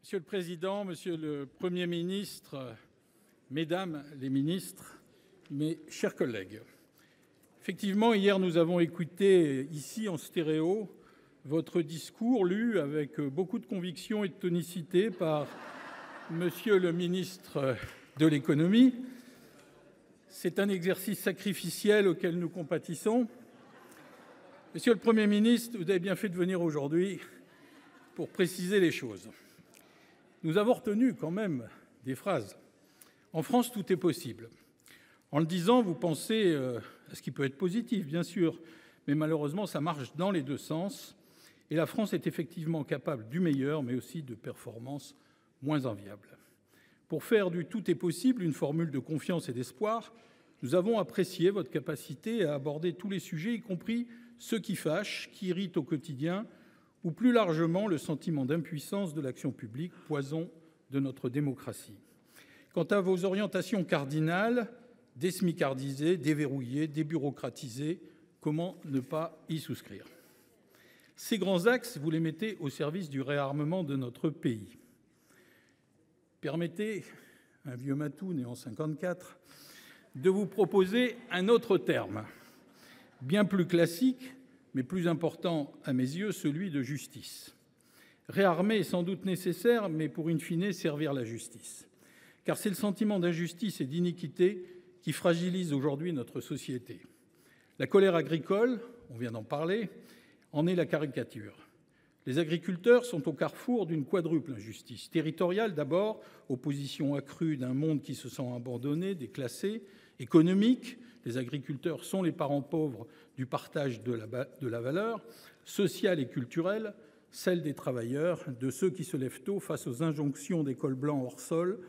Monsieur le Président, Monsieur le Premier ministre, Mesdames les ministres, mes chers collègues, effectivement, hier, nous avons écouté ici en stéréo votre discours lu avec beaucoup de conviction et de tonicité par Monsieur le ministre de l'économie. C'est un exercice sacrificiel auquel nous compatissons. Monsieur le Premier ministre, vous avez bien fait de venir aujourd'hui pour préciser les choses. Nous avons retenu quand même des phrases. En France, tout est possible. En le disant, vous pensez à ce qui peut être positif, bien sûr, mais malheureusement, ça marche dans les deux sens. Et la France est effectivement capable du meilleur, mais aussi de performances moins enviables. Pour faire du tout est possible une formule de confiance et d'espoir, nous avons apprécié votre capacité à aborder tous les sujets, y compris ceux qui fâchent, qui irritent au quotidien, ou plus largement le sentiment d'impuissance de l'action publique, poison de notre démocratie. Quant à vos orientations cardinales, désmicardiser, déverrouiller, débureaucratiser, comment ne pas y souscrire? Ces grands axes, vous les mettez au service du réarmement de notre pays. Permettez, un vieux matou né en 1954, de vous proposer un autre terme, bien plus classique, mais plus important à mes yeux, celui de justice. Réarmer est sans doute nécessaire, mais pour in fine servir la justice. Car c'est le sentiment d'injustice et d'iniquité qui fragilise aujourd'hui notre société. La colère agricole, on vient d'en parler, en est la caricature. Les agriculteurs sont au carrefour d'une quadruple injustice. Territoriale d'abord, opposition accrue d'un monde qui se sent abandonné, déclassé. Économique, les agriculteurs sont les parents pauvres du partage de la valeur. Sociale et culturelle, celle des travailleurs, de ceux qui se lèvent tôt face aux injonctions des cols blancs hors sol,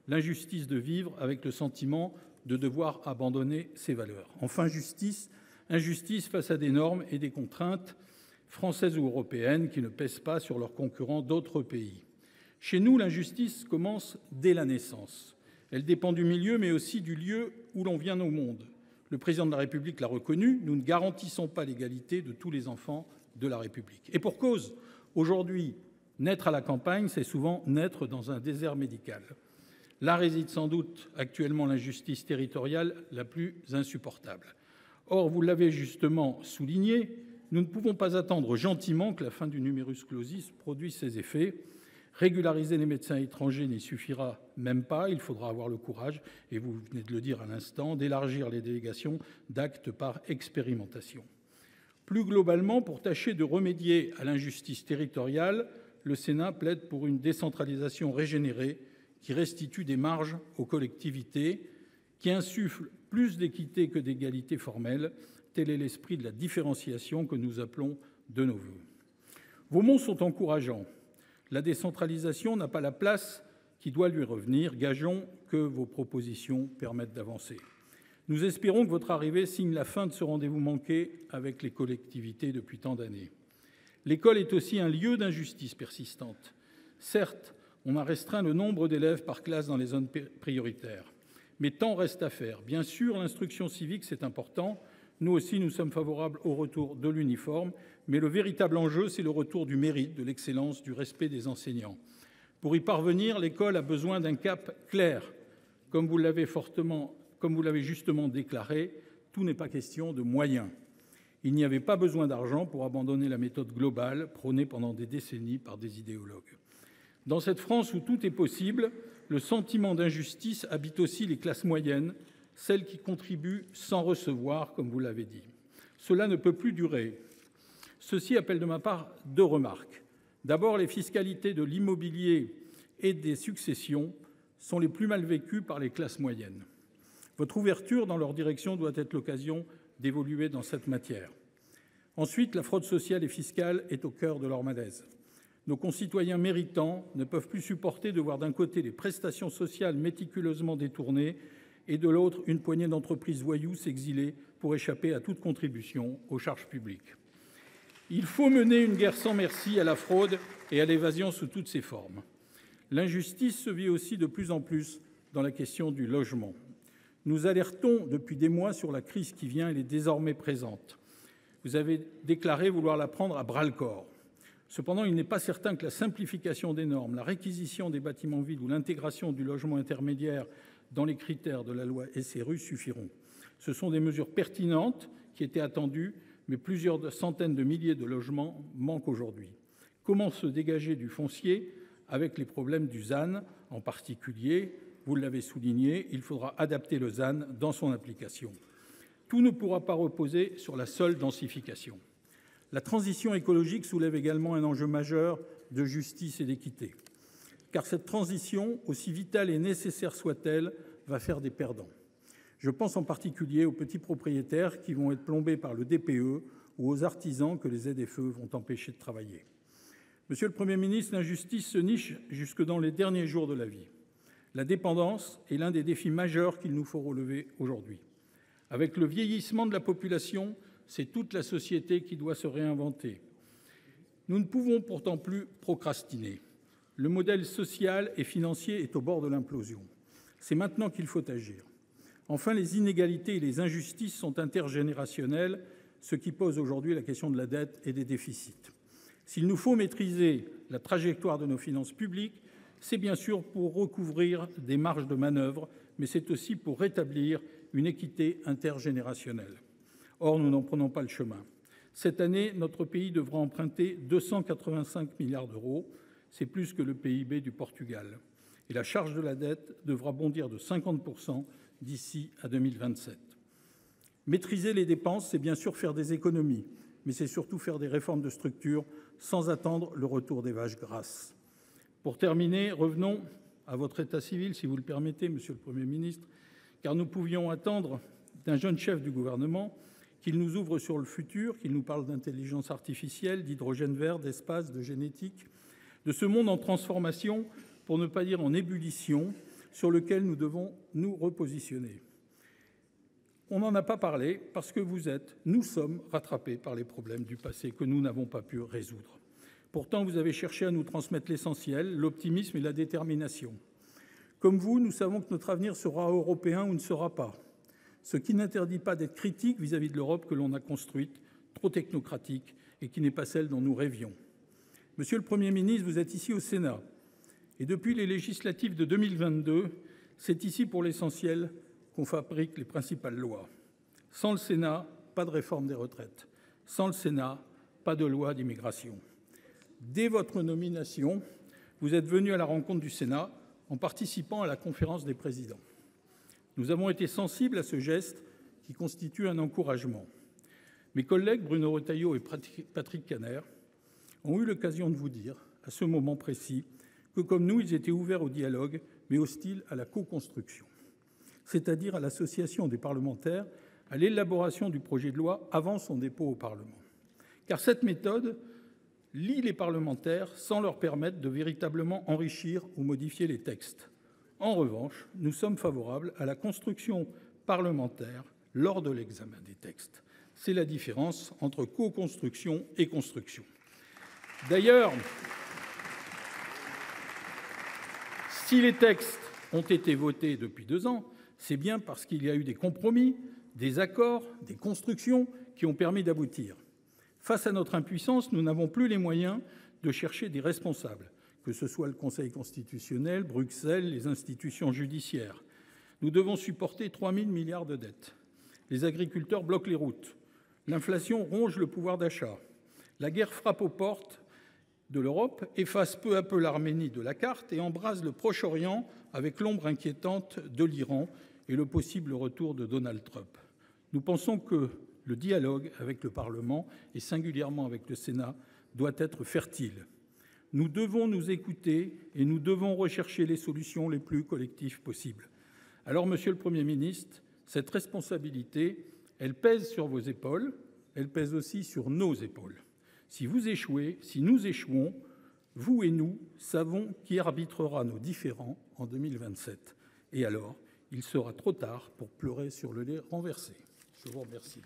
l'injustice de vivre avec le sentiment de devoir abandonner ses valeurs. Enfin, justice, injustice face à des normes et des contraintes françaises ou européennes qui ne pèsent pas sur leurs concurrents d'autres pays. Chez nous, l'injustice commence dès la naissance. Elle dépend du milieu, mais aussi du lieu où l'on vient au monde. Le président de la République l'a reconnu, nous ne garantissons pas l'égalité de tous les enfants de la République. Et pour cause, aujourd'hui, naître à la campagne, c'est souvent naître dans un désert médical. Là réside sans doute actuellement l'injustice territoriale la plus insupportable. Or, vous l'avez justement souligné, nous ne pouvons pas attendre gentiment que la fin du numerus clausus produise ses effets. Régulariser les médecins étrangers n'y suffira même pas. Il faudra avoir le courage, et vous venez de le dire à l'instant, d'élargir les délégations d'actes par expérimentation. Plus globalement, pour tâcher de remédier à l'injustice territoriale, le Sénat plaide pour une décentralisation régénérée qui restitue des marges aux collectivités, qui insuffle plus d'équité que d'égalité formelle. Tel est l'esprit de la différenciation que nous appelons de nos vœux. Vos mots sont encourageants. La décentralisation n'a pas la place qui doit lui revenir. Gageons que vos propositions permettent d'avancer. Nous espérons que votre arrivée signe la fin de ce rendez-vous manqué avec les collectivités depuis tant d'années. L'école est aussi un lieu d'injustice persistante. Certes, on a restreint le nombre d'élèves par classe dans les zones prioritaires. Mais tant reste à faire. Bien sûr, l'instruction civique, c'est important. Nous aussi, nous sommes favorables au retour de l'uniforme. Mais le véritable enjeu, c'est le retour du mérite, de l'excellence, du respect des enseignants. Pour y parvenir, l'école a besoin d'un cap clair. Comme vous l'avez justement déclaré, tout n'est pas question de moyens. Il n'y avait pas besoin d'argent pour abandonner la méthode globale prônée pendant des décennies par des idéologues. Dans cette France où tout est possible, le sentiment d'injustice habite aussi les classes moyennes, celles qui contribuent sans recevoir, comme vous l'avez dit. Cela ne peut plus durer. Ceci appelle de ma part deux remarques. D'abord, les fiscalités de l'immobilier et des successions sont les plus mal vécues par les classes moyennes. Votre ouverture dans leur direction doit être l'occasion d'évoluer dans cette matière. Ensuite, la fraude sociale et fiscale est au cœur de leur malaise. Nos concitoyens méritants ne peuvent plus supporter de voir d'un côté les prestations sociales méticuleusement détournées et de l'autre une poignée d'entreprises voyous s'exiler pour échapper à toute contribution aux charges publiques. Il faut mener une guerre sans merci à la fraude et à l'évasion sous toutes ses formes. L'injustice se vit aussi de plus en plus dans la question du logement. Nous alertons depuis des mois sur la crise qui vient, elle est désormais présente. Vous avez déclaré vouloir la prendre à bras-le-corps. Cependant, il n'est pas certain que la simplification des normes, la réquisition des bâtiments vides ou l'intégration du logement intermédiaire dans les critères de la loi SRU suffiront. Ce sont des mesures pertinentes qui étaient attendues, mais plusieurs centaines de milliers de logements manquent aujourd'hui. Comment se dégager du foncier avec les problèmes du ZAN en particulier? Vous l'avez souligné, il faudra adapter le ZAN dans son application. Tout ne pourra pas reposer sur la seule densification. La transition écologique soulève également un enjeu majeur de justice et d'équité. Car cette transition, aussi vitale et nécessaire soit-elle, va faire des perdants. Je pense en particulier aux petits propriétaires qui vont être plombés par le DPE ou aux artisans que les ZFE vont empêcher de travailler. Monsieur le Premier ministre, l'injustice se niche jusque dans les derniers jours de la vie. La dépendance est l'un des défis majeurs qu'il nous faut relever aujourd'hui. Avec le vieillissement de la population, c'est toute la société qui doit se réinventer. Nous ne pouvons pourtant plus procrastiner. Le modèle social et financier est au bord de l'implosion. C'est maintenant qu'il faut agir. Enfin, les inégalités et les injustices sont intergénérationnelles, ce qui pose aujourd'hui la question de la dette et des déficits. S'il nous faut maîtriser la trajectoire de nos finances publiques, c'est bien sûr pour recouvrir des marges de manœuvre, mais c'est aussi pour rétablir une équité intergénérationnelle. Or, nous n'en prenons pas le chemin. Cette année, notre pays devra emprunter 285 milliards d'euros. C'est plus que le PIB du Portugal. Et la charge de la dette devra bondir de 50% d'ici à 2027. Maîtriser les dépenses, c'est bien sûr faire des économies, mais c'est surtout faire des réformes de structure sans attendre le retour des vaches grasses. Pour terminer, revenons à votre état civil, si vous le permettez, Monsieur le Premier ministre, car nous pouvions attendre d'un jeune chef du gouvernement qu'il nous ouvre sur le futur, qu'il nous parle d'intelligence artificielle, d'hydrogène vert, d'espace, de génétique, de ce monde en transformation, pour ne pas dire en ébullition, sur lequel nous devons nous repositionner. On n'en a pas parlé parce que nous sommes rattrapés par les problèmes du passé que nous n'avons pas pu résoudre. Pourtant, vous avez cherché à nous transmettre l'essentiel, l'optimisme et la détermination. Comme vous, nous savons que notre avenir sera européen ou ne sera pas, ce qui n'interdit pas d'être critique vis-à-vis de l'Europe que l'on a construite, trop technocratique et qui n'est pas celle dont nous rêvions. Monsieur le Premier ministre, vous êtes ici au Sénat et depuis les législatives de 2022, c'est ici pour l'essentiel qu'on fabrique les principales lois. Sans le Sénat, pas de réforme des retraites. Sans le Sénat, pas de loi d'immigration. Dès votre nomination, vous êtes venu à la rencontre du Sénat en participant à la conférence des présidents. Nous avons été sensibles à ce geste qui constitue un encouragement. Mes collègues Bruno Retailleau et Patrick Kanner ont eu l'occasion de vous dire, à ce moment précis, que comme nous, ils étaient ouverts au dialogue, mais hostiles à la co-construction, c'est-à-dire à l'association des parlementaires à l'élaboration du projet de loi avant son dépôt au Parlement. Car cette méthode lie les parlementaires sans leur permettre de véritablement enrichir ou modifier les textes. En revanche, nous sommes favorables à la construction parlementaire lors de l'examen des textes. C'est la différence entre co-construction et construction. D'ailleurs, si les textes ont été votés depuis 2 ans, c'est bien parce qu'il y a eu des compromis, des accords, des constructions qui ont permis d'aboutir. Face à notre impuissance, nous n'avons plus les moyens de chercher des responsables, que ce soit le Conseil constitutionnel, Bruxelles, les institutions judiciaires. Nous devons supporter 3 000 milliards de dettes. Les agriculteurs bloquent les routes. L'inflation ronge le pouvoir d'achat. La guerre frappe aux portes de l'Europe, efface peu à peu l'Arménie de la carte et embrase le Proche-Orient avec l'ombre inquiétante de l'Iran et le possible retour de Donald Trump. Nous pensons que le dialogue avec le Parlement, et singulièrement avec le Sénat, doit être fertile. Nous devons nous écouter et nous devons rechercher les solutions les plus collectives possibles. Alors, Monsieur le Premier ministre, cette responsabilité, elle pèse sur vos épaules, elle pèse aussi sur nos épaules. Si vous échouez, si nous échouons, vous et nous savons qui arbitrera nos différends en 2027. Et alors, il sera trop tard pour pleurer sur le lait renversé. Je vous remercie.